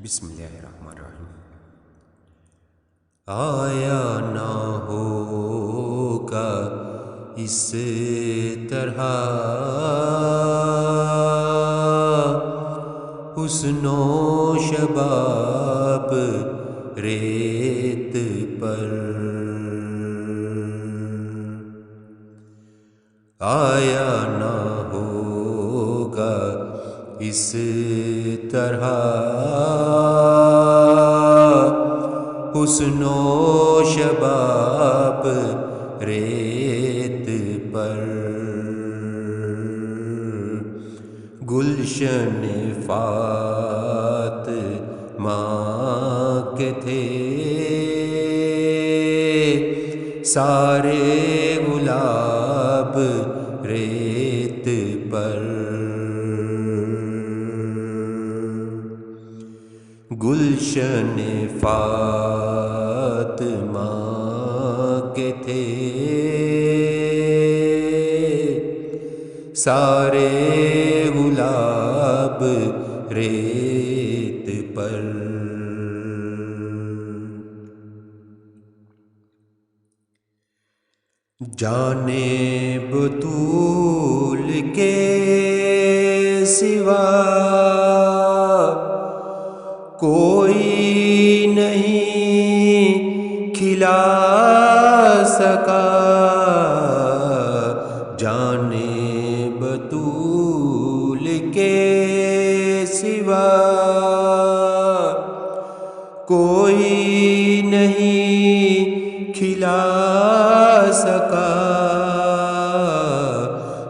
بسم اللہ الرحمن الرحیم۔ آیا نہ ہوگا اس طرح حسن و شباب ریت پر، آیا نہ ہوگا اس طرح حسن و شباب ریت پر، گلشن فاطمہ کے تھے سارے گلاب ریت پر، گلشن فاطمہ کے تھے سارے گلاب ریت پر، جانے بطول کے سوا کوئی نہیں کھلا سکا، جانے بطول کے سوا کوئی نہیں کھلا سکا،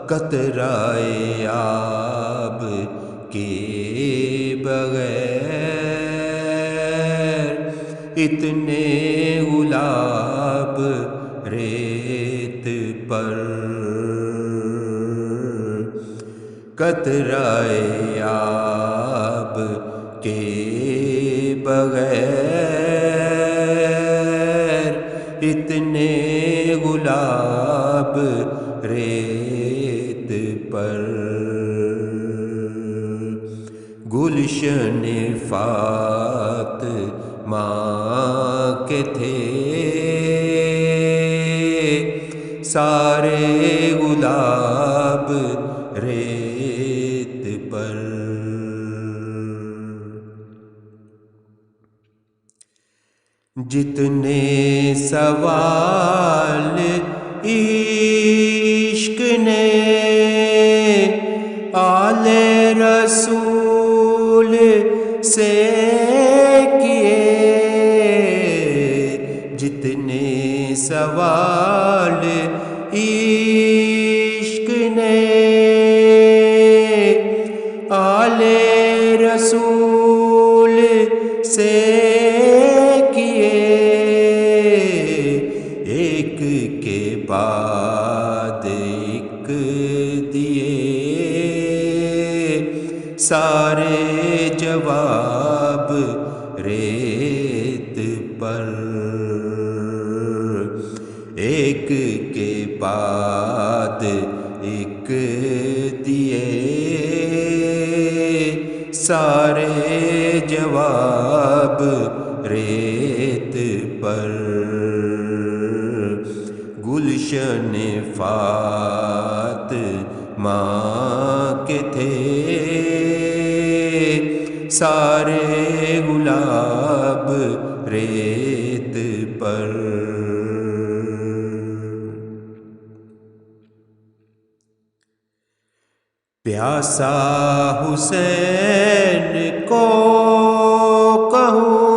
قطرۂ آب کے بغیر اتنے گلاب ریت پر، قطرۂ آب کے بغیر اتنے گلاب ریت پر، گلشن فاطمہ کے تھے سارے گلاب ریت پر، جتنے سوال عشق نے آل رسول سے کیے، جتنے سوال عشق نے آل رسول سے کیے، ایک کے بعد ایک دیے سارے جواب ریت پر، ایک کے بعد ایک دیے سارے جواب ریت پر، گلشن فاطمہ کے تھے سارے گلاب ریت پر، پیاسا حسین کو کہوں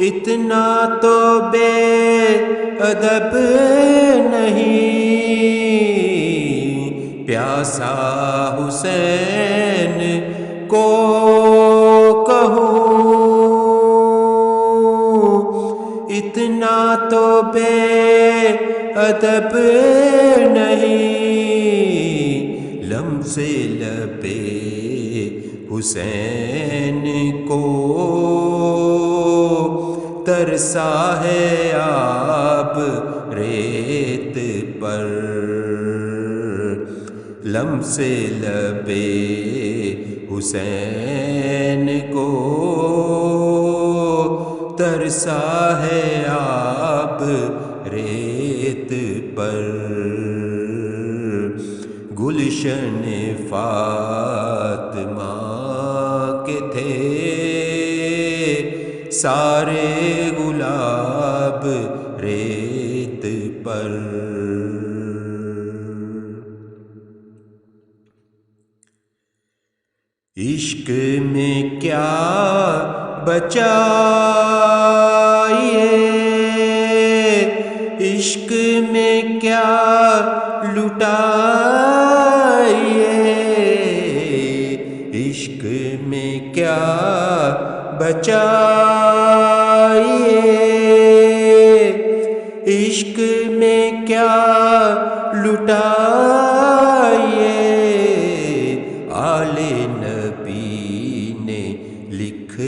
اتنا تو بے ادب نہیں، پیاسا حسین کو کہوں اتنا تو بے ادب نہیں، لمس لبِ حسین کو ترسا ہے آب ریت پر، لمس لبِ حسین کو ترسا ہے آب ریت پر، گلشن فاطمہ کے تھے سارے گلاب ریت پر۔ عشق میں کیا بچائیے، عشق میں کیا لٹائیے، عشق میں کیا بچائیے، عشق میں کیا لٹائیے، آل نبی نے لکھ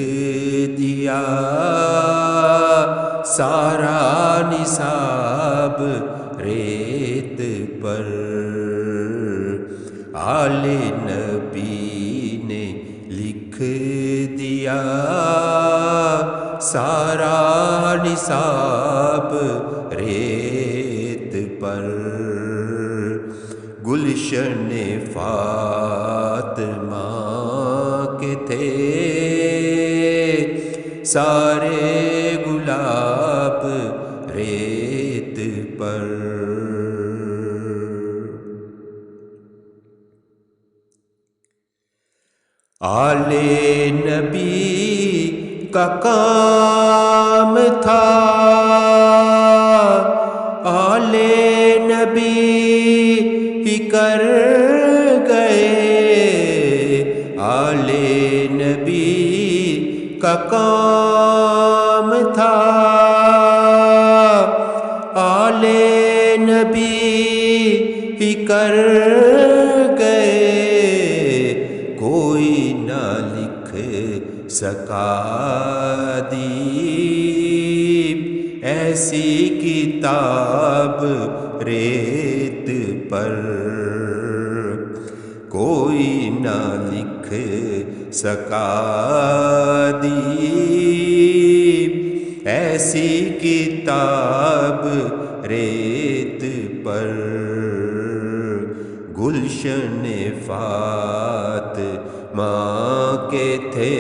دیا سارا نصاب ریت پر، آل نبی نے لکھ دیا سارا نصاب ریت پر، گلشن فاطمہ کے تھے سارے گلاب ریت پر۔ آل نبی کا کام تھا، آل نبی ہی کر گئے، آل نبی کا کام تھا، آل نبی ہی کر گئے، کوئی نہ لکھ سکا دیپ ایسی کتاب ریت پر، کوئی نہ لکھ سکا دیپ ایسی کتاب ریت پر، گلشن فاطمہ کے تھے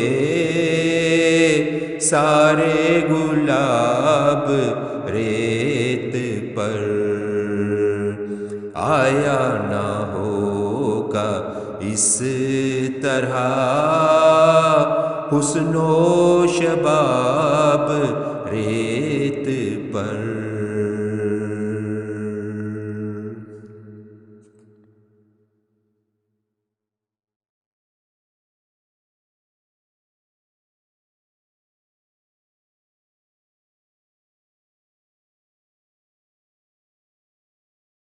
سارے گلاب ریت پر، آیا نہ ہوگا اس طرح حسن و شباب ریت پر۔